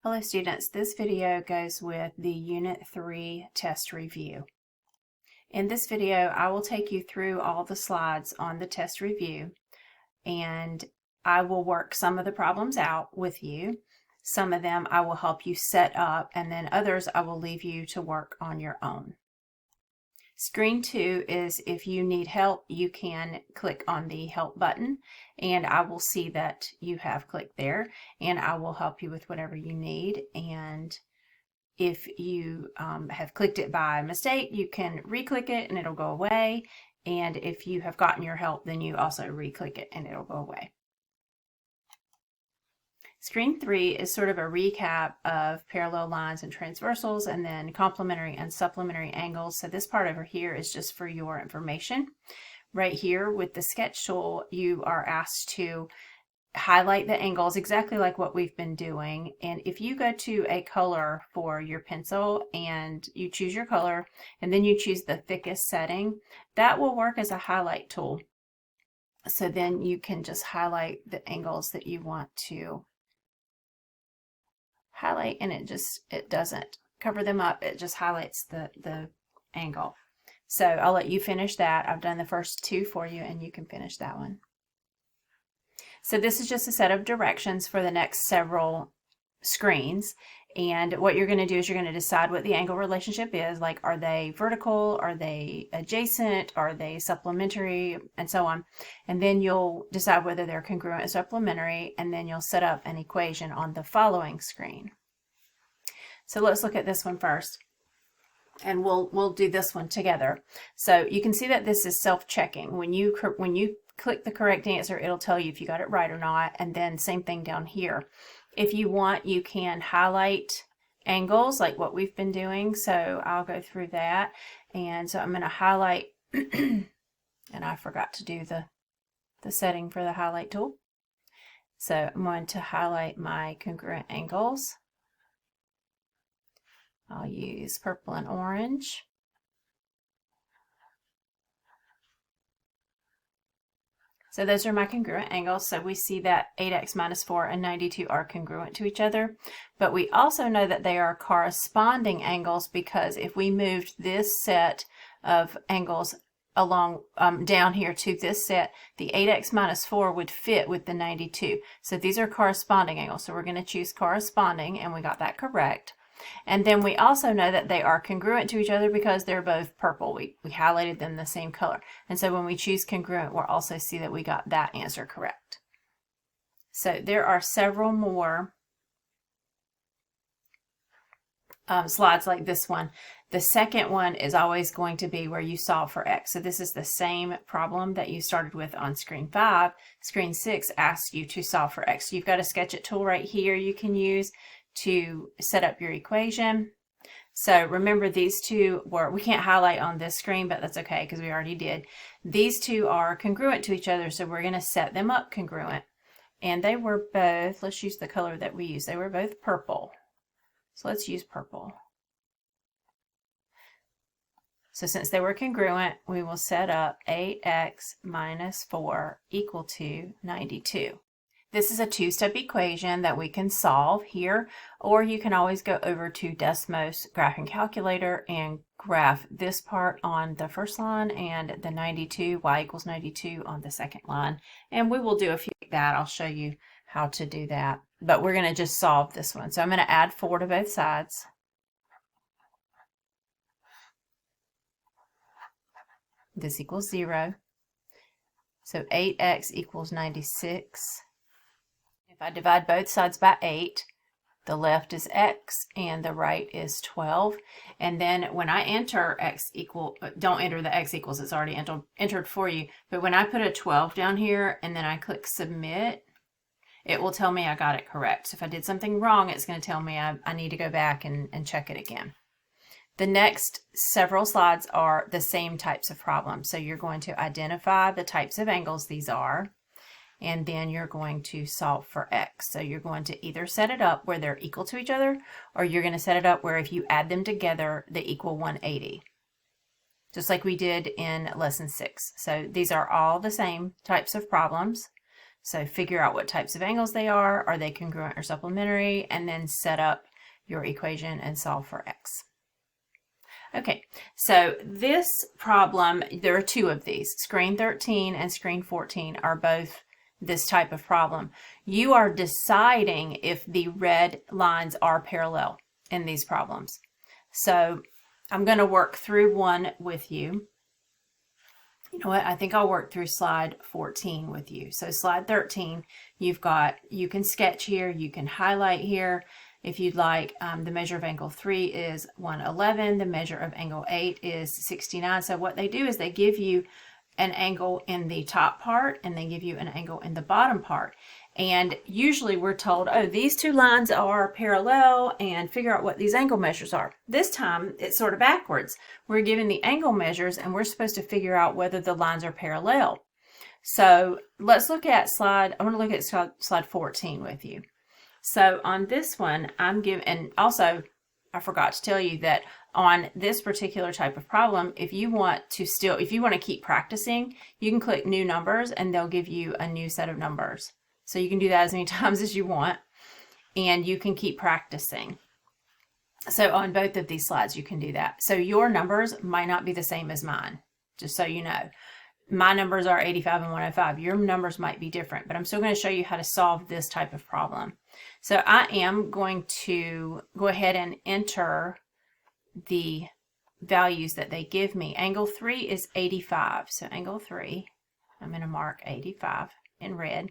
Hello students, this video goes with the Unit 3 test review. In this video, I will take you through all the slides on the test review, and I will work some of the problems out with you. Some of them I will help you set up, and then others I will leave you to work on your own. Screen 2 is if you need help, you can click on the help button and I will see that you have clicked there and I will help you with whatever you need. And if you have clicked it by mistake, you can re-click it and it'll go away. And if you have gotten your help, then you also re-click it and it'll go away. Screen 3 is sort of a recap of parallel lines and transversals, and then complementary and supplementary angles. So this part over here is just for your information. Right here with the sketch tool, you are asked to highlight the angles exactly like what we've been doing. And if you go to a color for your pencil and you choose your color and then you choose the thickest setting, that will work as a highlight tool. So then you can just highlight the angles that you want to highlight, and it doesn't cover them up, it just highlights the angle. So I'll let you finish that. I've done the first two for you and you can finish that one. So this is just a set of directions for the next several screens, and what you're going to do is you're going to decide what the angle relationship is, like are they vertical, are they adjacent, are they supplementary, and so on. And then you'll decide whether they're congruent or supplementary, and then you'll set up an equation on the following screen. So let's look at this one first, and we'll do this one together. So you can see that this is self-checking. When you click the correct answer, it'll tell you if you got it right or not, and then same thing down here. If you want, you can highlight angles like what we've been doing. So I'll go through that. And so I'm going to highlight, and I forgot to do the setting for the highlight tool. So I'm going to highlight my congruent angles. I'll use purple and orange. So those are my congruent angles. So we see that 8x minus 4 and 92 are congruent to each other. But we also know that they are corresponding angles, because if we moved this set of angles along down here to this set, the 8x minus 4 would fit with the 92. So these are corresponding angles. So we're going to choose corresponding, and we got that correct. And then we also know that they are congruent to each other because they're both purple. We highlighted them the same color. And so when we choose congruent, we'll also see that we got that answer correct. So there are several more slides like this one. The second one is always going to be where you solve for x. So this is the same problem that you started with on screen 5. Screen 6 asks you to solve for x. So you've got a Sketch It tool right here you can use to set up your equation. So remember, these two we can't highlight on this screen, but that's okay because we already did. These two are congruent to each other, so we're going to set them up congruent. And they were both, let's use the color that we used, they were both purple. So let's use purple. So since they were congruent, we will set up 8x minus 4 equal to 92. This is a two-step equation that we can solve here, or you can always go over to Desmos Graphing Calculator and graph this part on the first line and the 92, y equals 92 on the second line. And we will do a few like that. I'll show you how to do that, but we're going to just solve this one. So I'm going to add 4 to both sides. This equals 0. So 8x equals 96. If I divide both sides by 8, the left is x and the right is 12. And then when I enter x equal, don't enter the x equals, it's already entered for you. But when I put a 12 down here and then I click submit, it will tell me I got it correct. So if I did something wrong, it's going to tell me I need to go back and check it again. The next several slides are the same types of problems. So you're going to identify the types of angles these are, and then you're going to solve for x. So you're going to either set it up where they're equal to each other, or you're going to set it up where if you add them together, they equal 180. Just like we did in lesson 6. So these are all the same types of problems. So figure out what types of angles they are they congruent or supplementary, and then set up your equation and solve for x. Okay, so this problem, there are two of these. Screen 13 and screen 14 are both this type of problem. You are deciding if the red lines are parallel in these problems. So I'm going to work through one with you. You know what? I think I'll work through slide 14 with you. So slide 13, you can sketch here, you can highlight here. If you'd like, the measure of angle 3 is 111. The measure of angle 8 is 69. So what they do is they give you an angle in the top part and they give you an angle in the bottom part. And usually we're told, oh, these two lines are parallel and figure out what these angle measures are. This time it's sort of backwards. We're given the angle measures and we're supposed to figure out whether the lines are parallel. So let's look at I want to look at slide 14 with you. So on this one, and also I forgot to tell you that on this particular type of problem, if you want to keep practicing, you can click new numbers and they'll give you a new set of numbers. So you can do that as many times as you want and you can keep practicing. So on both of these slides, you can do that. So your numbers might not be the same as mine, just so you know. My numbers are 85 and 105. Your numbers might be different, but I'm still going to show you how to solve this type of problem. So I am going to go ahead and enter the values that they give me. Angle 3 is 85. So angle 3, I'm going to mark 85 in red.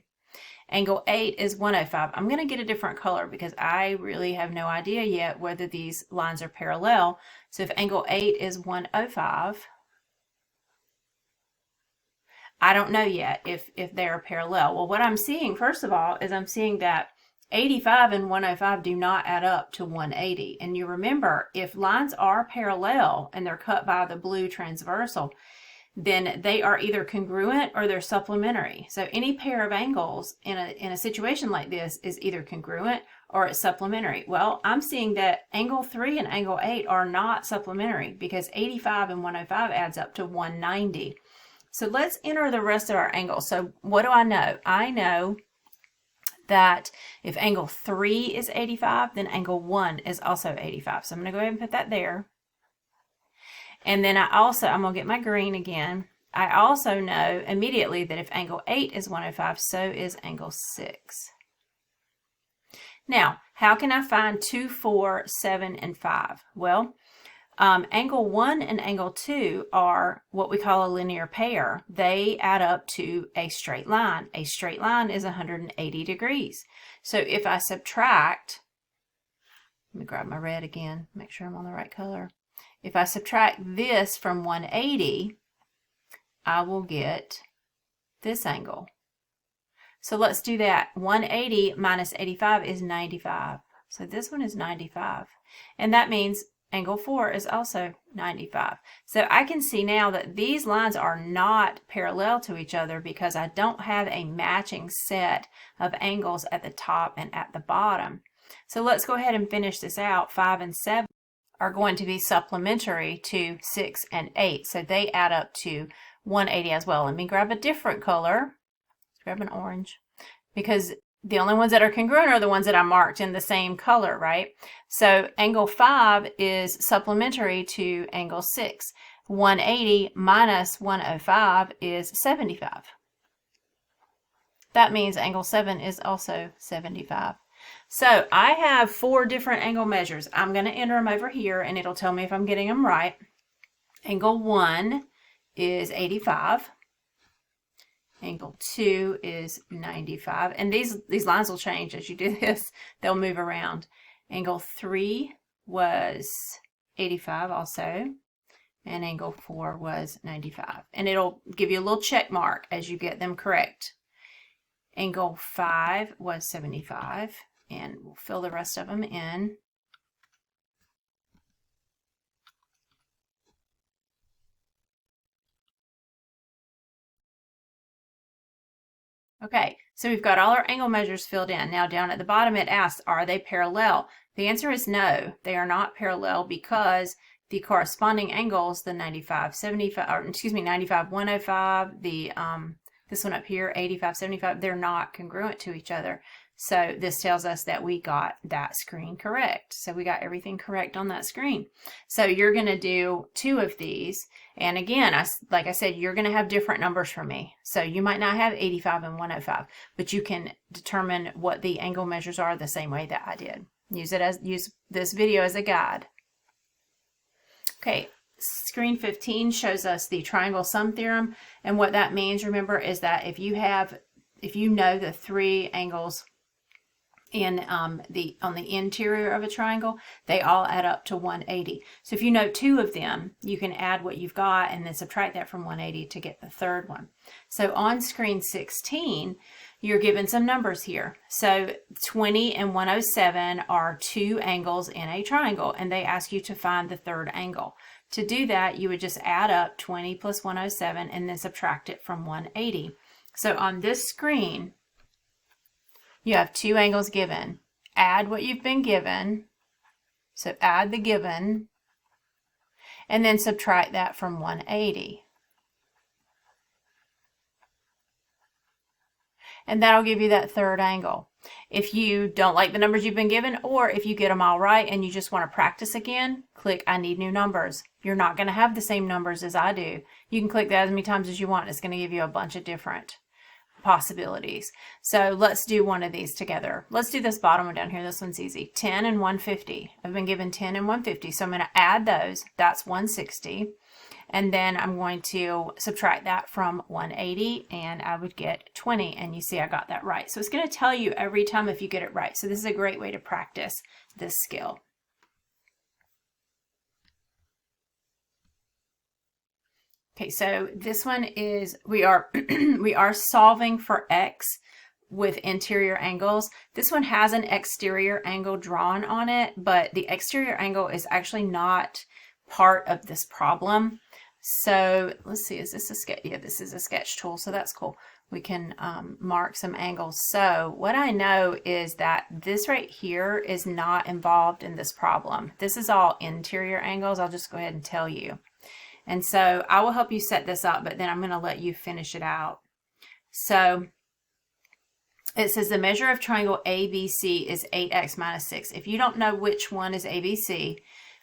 Angle 8 is 105. I'm going to get a different color because I really have no idea yet whether these lines are parallel. So if angle 8 is 105, I don't know yet if they're parallel. Well, what I'm seeing, first of all, is I'm seeing that 85 and 105 do not add up to 180. And you remember, if lines are parallel and they're cut by the blue transversal, then they are either congruent or they're supplementary. So any pair of angles in a situation like this is either congruent or it's supplementary. Well, I'm seeing that angle 3 and angle 8 are not supplementary because 85 and 105 adds up to 190. So let's enter the rest of our angles. So what do I know? I know that if angle 3 is 85, then angle 1 is also 85. So I'm going to go ahead and put that there. And then I'm going to get my green again. I also know immediately that if angle 8 is 105, so is angle 6. Now, how can I find 2, 4, 7, and 5? Well, angle 1 and angle 2 are what we call a linear pair. They add up to a straight line. A straight line is 180 degrees. So if I subtract, let me grab my red again, make sure I'm on the right color. If I subtract this from 180, I will get this angle. So let's do that. 180 minus 85 is 95. So this one is 95. And that means angle 4 is also 95. So I can see now that these lines are not parallel to each other because I don't have a matching set of angles at the top and at the bottom. So let's go ahead and finish this out. 5 and 7 are going to be supplementary to 6 and 8. So they add up to 180 as well. Let me grab a different color. Let's grab an orange because the only ones that are congruent are the ones that I marked in the same color, right? So angle 5 is supplementary to angle 6. 180 minus 105 is 75. That means angle 7 is also 75. So I have 4 different angle measures. I'm going to enter them over here and it'll tell me if I'm getting them right. Angle 1 is 85. Angle 2 is 95. And these lines will change as you do this. They'll move around. Angle 3 was 85 also. And angle 4 was 95. And it'll give you a little check mark as you get them correct. Angle 5 was 75. And we'll fill the rest of them in. Okay, so we've got all our angle measures filled in. Now down at the bottom it asks, are they parallel? The answer is no, they are not parallel because the corresponding angles, the 95, 75, or excuse me, 95, 105, the This one up here, 85, 75, they're not congruent to each other. So this tells us that we got that screen correct. So we got everything correct on that screen. So you're going to do 2 of these. And again, like I said, you're going to have different numbers from me. So you might not have 85 and 105, but you can determine what the angle measures are the same way that I did. Use this video as a guide. Okay, screen 15 shows us the triangle sum theorem. And what that means, remember, is that if you know the 3 angles in on the interior of a triangle, they all add up to 180. So if you know 2 of them, you can add what you've got and then subtract that from 180 to get the 3rd one. So on screen 16, you're given some numbers here. So 20 and 107 are 2 angles in a triangle, and they ask you to find the 3rd angle. To do that, you would just add up 20 plus 107 and then subtract it from 180. So on this screen, you have 2 angles given. Add what you've been given. So add the given, and then subtract that from 180. And that'll give you that 3rd angle. If you don't like the numbers you've been given, or if you get them all right and you just want to practice again, click I need new numbers. You're not going to have the same numbers as I do. You can click that as many times as you want. It's going to give you a bunch of different possibilities. So let's do one of these together. Let's do this bottom one down here. This one's easy. 10 and 150. I've been given 10 and 150. So I'm going to add those. That's 160. And then I'm going to subtract that from 180, and I would get 20. And you see I got that right. So it's going to tell you every time if you get it right. So this is a great way to practice this skill. Okay, so this one is, we are solving for x with interior angles. This one has an exterior angle drawn on it, but the exterior angle is actually not part of this problem. So let's see, is this a sketch? Yeah, this is a sketch tool, so that's cool. We can mark some angles. So what I know is that this right here is not involved in this problem. This is all interior angles. I'll just go ahead and tell you. And so I will help you set this up, but then I'm going to let you finish it out. So it says the measure of triangle ABC is 8x minus 6. If you don't know which one is ABC,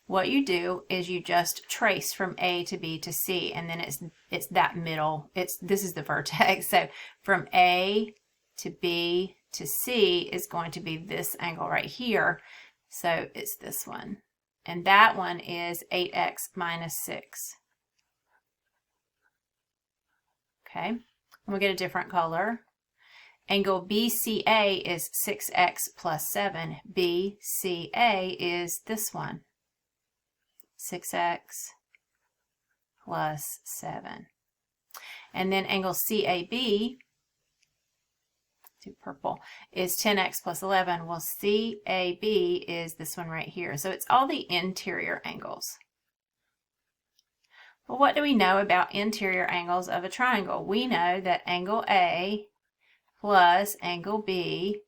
what you do is you just trace from A to B to C, and then it's that middle. This is the vertex. So from A to B to C is going to be this angle right here. So it's this one. And that one is 8x minus 6. Okay, and we'll get a different color. Angle BCA is 6x plus 7. BCA is this one, 6x plus 7. And then angle CAB, do purple, is 10x plus 11. Well, CAB is this one right here. So it's all the interior angles. Well, what do we know about interior angles of a triangle? We know that angle A plus angle B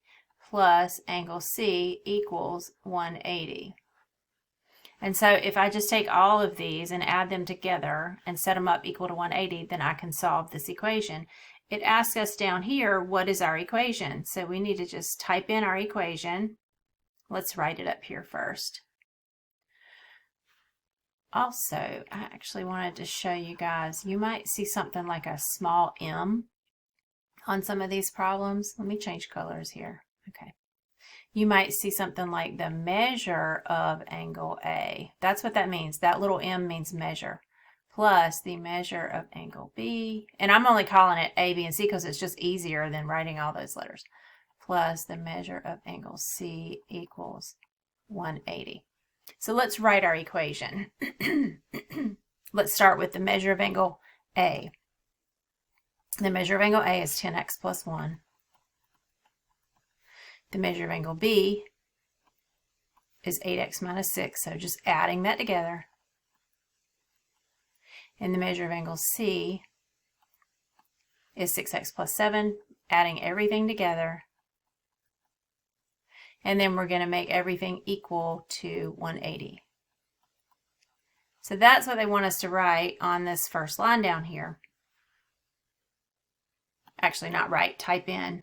plus angle C equals 180. And so if I just take all of these and add them together and set them up equal to 180, then I can solve this equation. It asks us down here, what is our equation? So we need to just type in our equation. Let's write it up here first. Also, I actually wanted to show you guys, you might see something like a small m on some of these problems. Let me change colors here. Okay. You might see something like the measure of angle A. That's what that means. That little m means measure. Plus the measure of angle B. And I'm only calling it A, B, and C because it's just easier than writing all those letters. Plus the measure of angle C equals 180. So let's write our equation. Let's start with the measure of angle A. The measure of angle A is 10x plus 1. The measure of angle B is 8x minus 6, so just adding that together. And the measure of angle C is 6x plus 7, adding everything together. And then we're going to make everything equal to 180. So that's what they want us to write on this first line down here. actually not write, type in.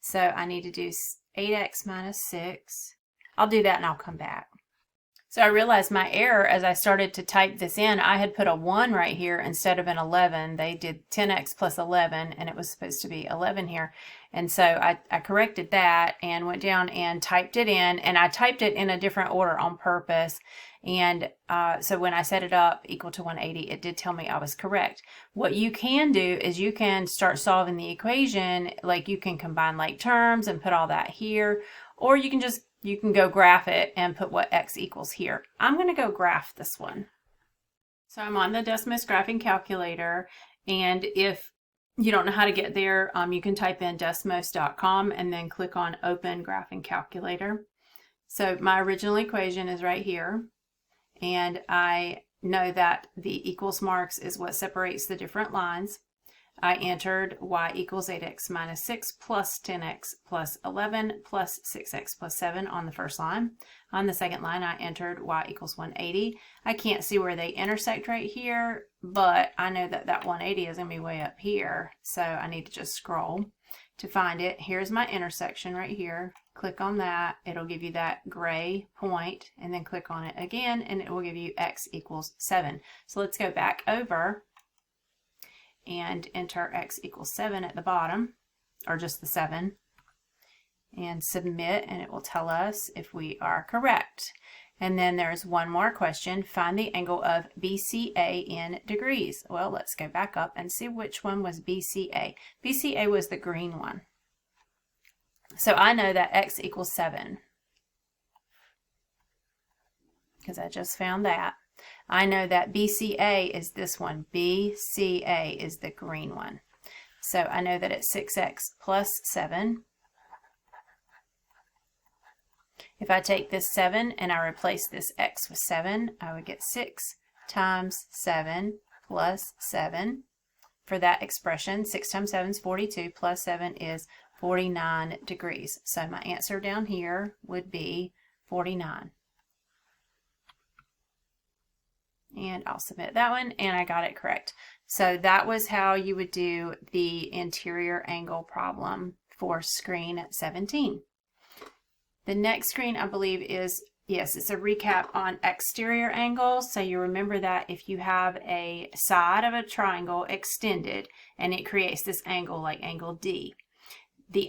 So I need to do 8x minus 6. I'll do that and I'll come back. So I realized my error as I started to type this in. I had put a 1 right here instead of an 11. They did 10x plus 11, and it was supposed to be 11 here. And so I corrected that and went down and typed it in, and I typed it in a different order on purpose. And so when I set it up equal to 180, it did tell me I was correct. What you can do is you can start solving the equation, like you can combine like terms and put all that here, or you can go graph it and put what x equals here. I'm going to go graph this one. So I'm on the Desmos graphing calculator, and if you don't know how to get there, you can type in desmos.com and then click on Open Graphing Calculator. So my original equation is right here, and I know that the equals marks is what separates the different lines. I entered y equals 8x minus 6 plus 10x plus 11 plus 6x plus 7 on the first line. On the second line, I entered y equals 180. I can't see where they intersect right here, but I know that that 180 is going to be way up here, so I need to just scroll to find it. Here's my intersection right here. Click on that. It'll give you that gray point, and then click on it again, and it will give you x equals 7. So let's go back over and enter x equals 7 at the bottom, or just the 7, and submit, and it will tell us if we are correct. And then there's one more question. Find the angle of BCA in degrees. Well, let's go back up and see which one was BCA. BCA was the green one. So I know that x equals 7 because I just found that. I know that BCA is this one. BCA is the green one. So I know that it's 6x plus 7. If I take this 7 and I replace this x with 7, I would get 6 times 7 plus 7. For that expression, 6 times 7 is 42, plus 7 is 49 degrees. So my answer down here would be 49. And I'll submit that one, and I got it correct. So that was how you would do the interior angle problem for screen 17. The next screen, I believe, is, yes, it's a recap on exterior angles. So you remember that if you have a side of a triangle extended and it creates this angle like angle D, the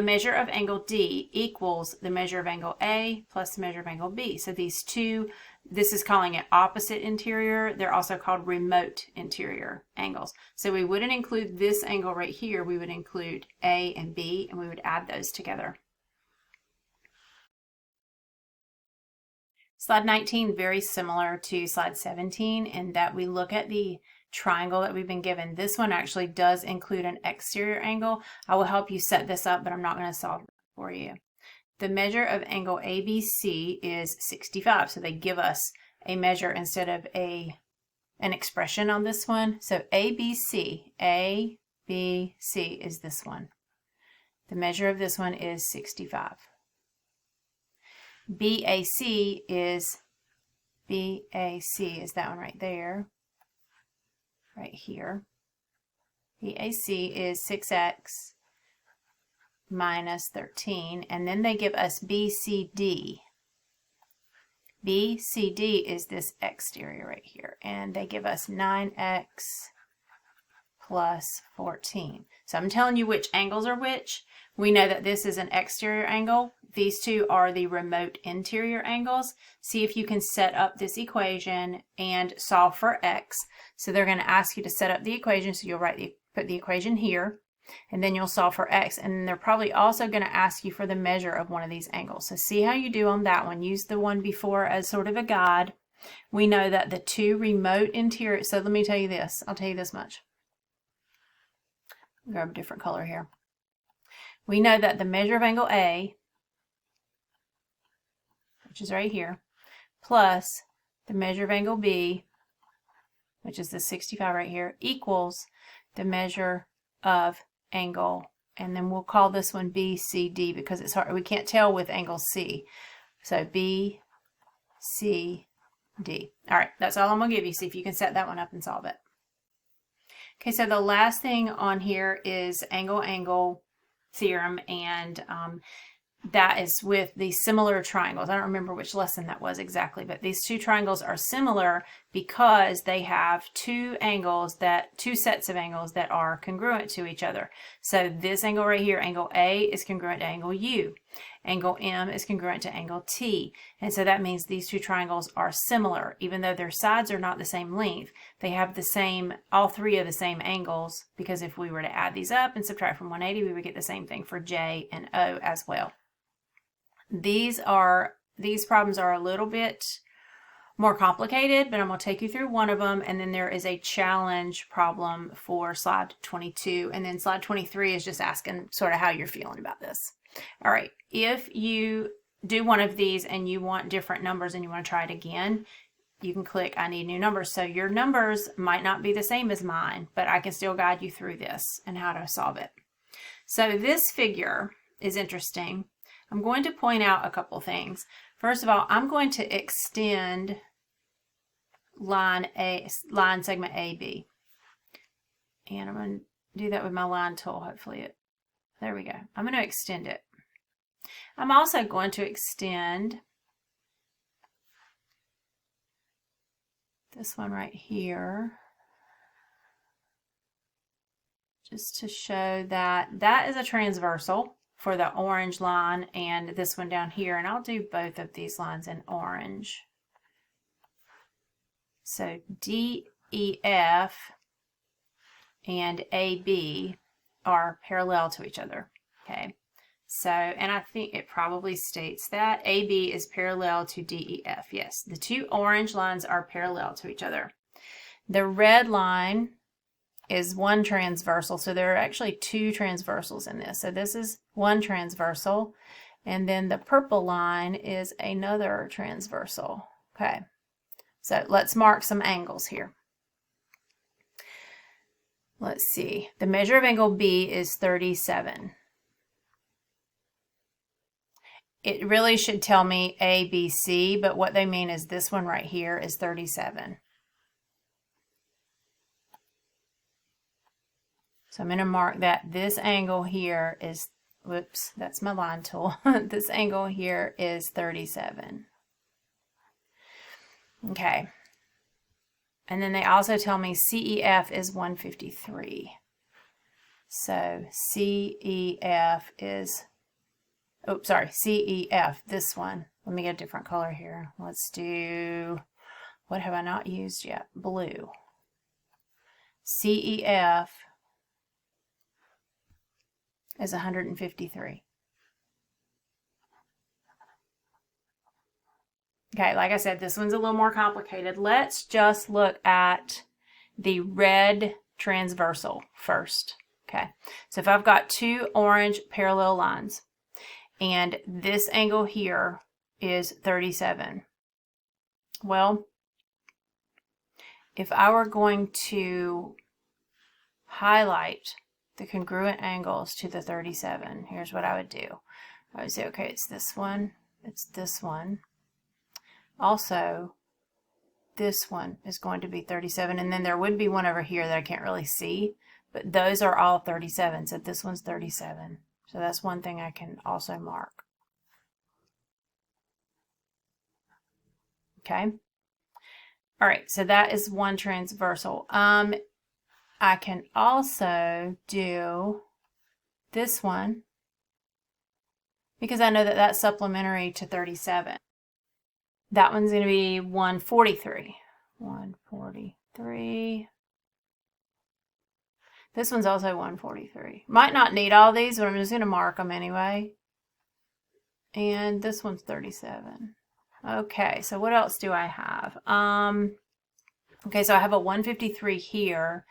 measure of angle D equals the measure of angle A plus the measure of angle B. So these two, this is calling it opposite interior. They're also called remote interior angles. So we wouldn't include this angle right here. We would include A and B, and we would add those together. Slide 19, very similar to slide 17 in that we look at the triangle that we've been given. This one actually does include an exterior angle. I will help you set this up, but I'm not going to solve it for you. The measure of angle ABC is 65. So they give us a measure instead of an expression on this one. So ABC is this one. The measure of this one is 65. BAC is that one right there, right here. BAC is 6x minus 13, and then they give us BCD. BCD is this exterior right here, and they give us 9x plus 14. So I'm telling you which angles are which. We know that this is an exterior angle. These two are the remote interior angles. See if you can set up this equation and solve for x. So they're going to ask you to set up the equation. So you'll put the equation here, and then you'll solve for x. And they're probably also going to ask you for the measure of one of these angles. So see how you do on that one. Use the one before as sort of a guide. We know that the two remote interior, so let me tell you this. I'll tell you this much. Grab a different color here. We know that the measure of angle A, which is right here, plus the measure of angle B, which is the 65 right here, equals the measure of angle, and then we'll call this one BCD because it's hard, we can't tell with angle C. So BCD. All right, that's all I'm going to give you. See if you can set that one up and solve it. Okay, so the last thing on here is angle-angle theorem, and that is with the similar triangles. I don't remember which lesson that was exactly, but these two triangles are similar because they have two sets of angles that are congruent to each other. So this angle right here, angle A, is congruent to angle U. Angle M is congruent to angle T. And so that means these two triangles are similar. Even though their sides are not the same length, they have the same, all three of the same angles, because if we were to add these up and subtract from 180, we would get the same thing for J and O as well. These problems are a little bit more complicated, but I'm going to take you through one of them, and then there is a challenge problem for slide 22, and then slide 23 is just asking sort of how you're feeling about this. All right, if you do one of these and you want different numbers and you want to try it again, you can click I need new numbers. So your numbers might not be the same as mine, but I can still guide you through this and how to solve it. So this figure is interesting. I'm going to point out a couple things. First of all, I'm going to extend line segment AB. And I'm going to do that with my line tool. Hopefully there we go. I'm going to extend it. I'm also going to extend this one right here, just to show that that is a transversal for the orange line and this one down here, and I'll do both of these lines in orange. So DEF and AB are parallel to each other. Okay, so, and I think it probably states that AB is parallel to DEF. Yes, the two orange lines are parallel to each other. The red line is one transversal, so there are actually two transversals in this. So this is one transversal, and then the purple line is another transversal. Okay, so let's mark some angles here. Let's see, the measure of angle B is 37. It really should tell me ABC, but what they mean is this one right here is 37. So I'm going to mark that this angle here is, whoops, that's my line tool. This angle here is 37. Okay. And then they also tell me CEF is 153. So CEF is, oh, sorry, CEF, this one. Let me get a different color here. Let's do, what have I not used yet? Blue. CEF is 153. Okay, like I said, this one's a little more complicated. Let's just look at the red transversal first. Okay, so if I've got two orange parallel lines, and this angle here is 37. Well, if I were going to highlight the congruent angles to the 37, here's what I would do. I would say, okay, it's this one, it's this one. Also, this one is going to be 37, and then there would be one over here that I can't really see, but those are all 37, so this one's 37. So that's one thing I can also mark. Okay. All right, so that is one transversal. I can also do this one because I know that that's supplementary to 37. That one's going to be 143. 143. This one's also 143. Might not need all these, but I'm just going to mark them anyway. And this one's 37. Okay, so what else do I have? Okay, so I have a 153 here.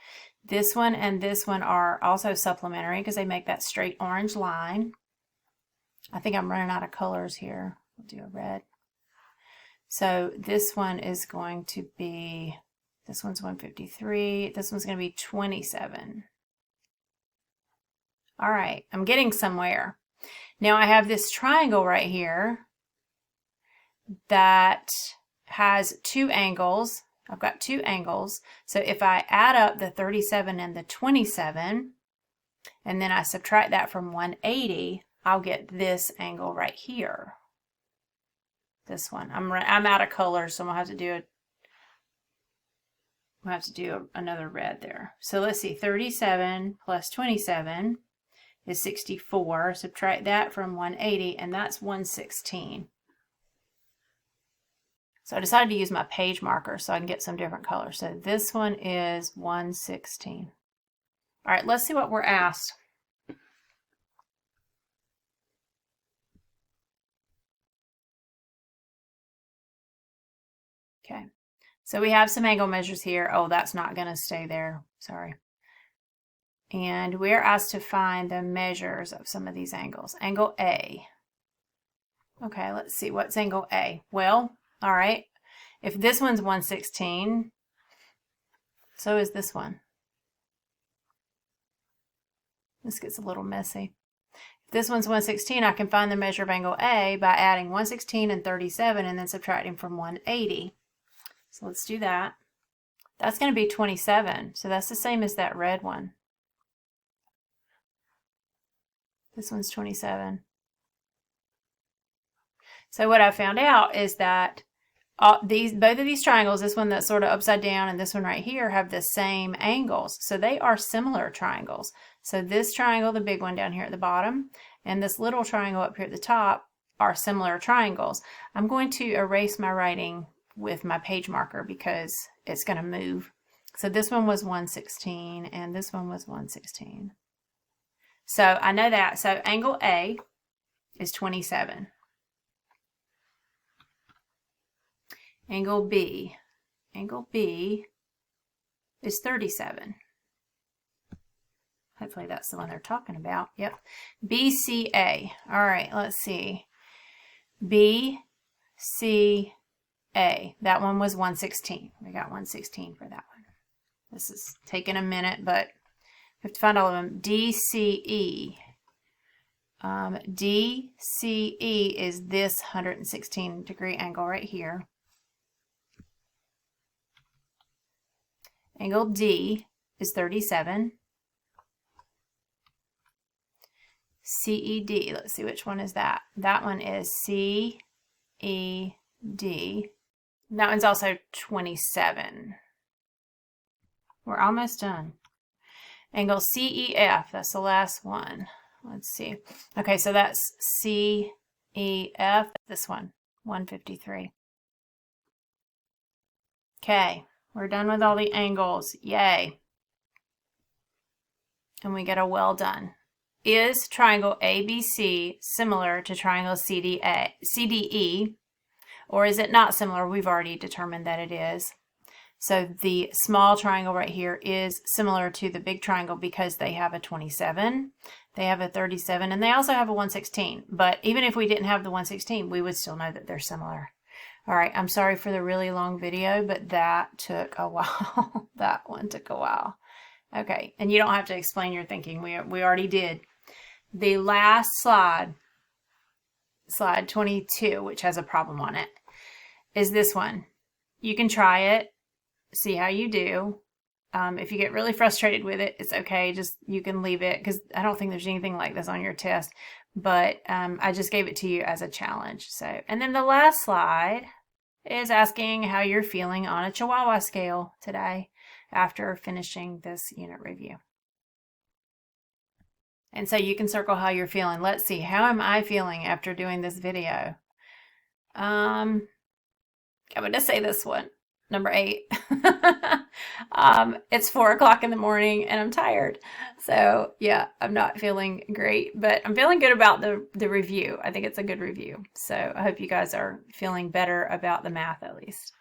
This one and this one are also supplementary because they make that straight orange line. I think I'm running out of colors here. We'll do a red. So this one is going to be, this one's 153. This one's going to be 27. All right, I'm getting somewhere. Now I have this triangle right here that has two angles. I've got two angles. So if I add up the 37 and the 27, and then I subtract that from 180, I'll get this angle right here. This one. I'm out of color, so I'm gonna have to do another red there. So let's see, 37 plus 27 is 64. Subtract that from 180, and that's 116. So I decided to use my page marker so I can get some different colors. So this one is 116. All right, let's see what we're asked. Okay, so we have some angle measures here. Oh, that's not going to stay there. Sorry. And we're asked to find the measures of some of these angles. Angle A. Okay, let's see. What's angle A? Well, all right. If this one's 116, so is this one. This gets a little messy. If this one's 116, I can find the measure of angle A by adding 116 and 37 and then subtracting from 180. So let's do that. That's going to be 27. So that's the same as that red one. This one's 27. So what I found out is that both of these triangles, this one that's sort of upside down and this one right here, have the same angles. So they are similar triangles. So this triangle, the big one down here at the bottom, and this little triangle up here at the top are similar triangles. I'm going to erase my writing with my page marker because it's going to move. So this one was 116 and this one was 116. So I know that. So angle A is 27. Angle B is 37. Hopefully that's the one they're talking about. Yep. BCA. All right, let's see. BCA. That one was 116. We got 116 for that one. This is taking a minute, but we have to find all of them. DCE. DCE is this 116 degree angle right here. Angle D is 37. CED, let's see, which one is that? That one is CED. That one's also 27. We're almost done. Angle CEF, that's the last one. Let's see. Okay, so that's CEF, this one, 153. Okay, we're done with all the angles. Yay. And we get a well done. Is triangle ABC similar to triangle CDE, or is it not similar? We've already determined that it is. So the small triangle right here is similar to the big triangle because they have a 27, they have a 37, and they also have a 116. But even if we didn't have the 116, we would still know that they're similar. All right, I'm sorry for the really long video, but that took a while. That one took a while. Okay, and you don't have to explain your thinking. We already did. The last slide, slide 22, which has a problem on it, is this one. You can try it, see how you do. If you get really frustrated with it, it's okay. Just you can leave it because I don't think there's anything like this on your test. But I just gave it to you as a challenge. So, and then the last slide is asking how you're feeling on a Chihuahua scale today after finishing this unit review. And so you can circle how you're feeling. Let's see, how am I feeling after doing this video? I'm going to say this one, number 8. It's 4 o'clock in the morning and I'm tired. So yeah, I'm not feeling great, but I'm feeling good about the review. I think it's a good review. So I hope you guys are feeling better about the math at least.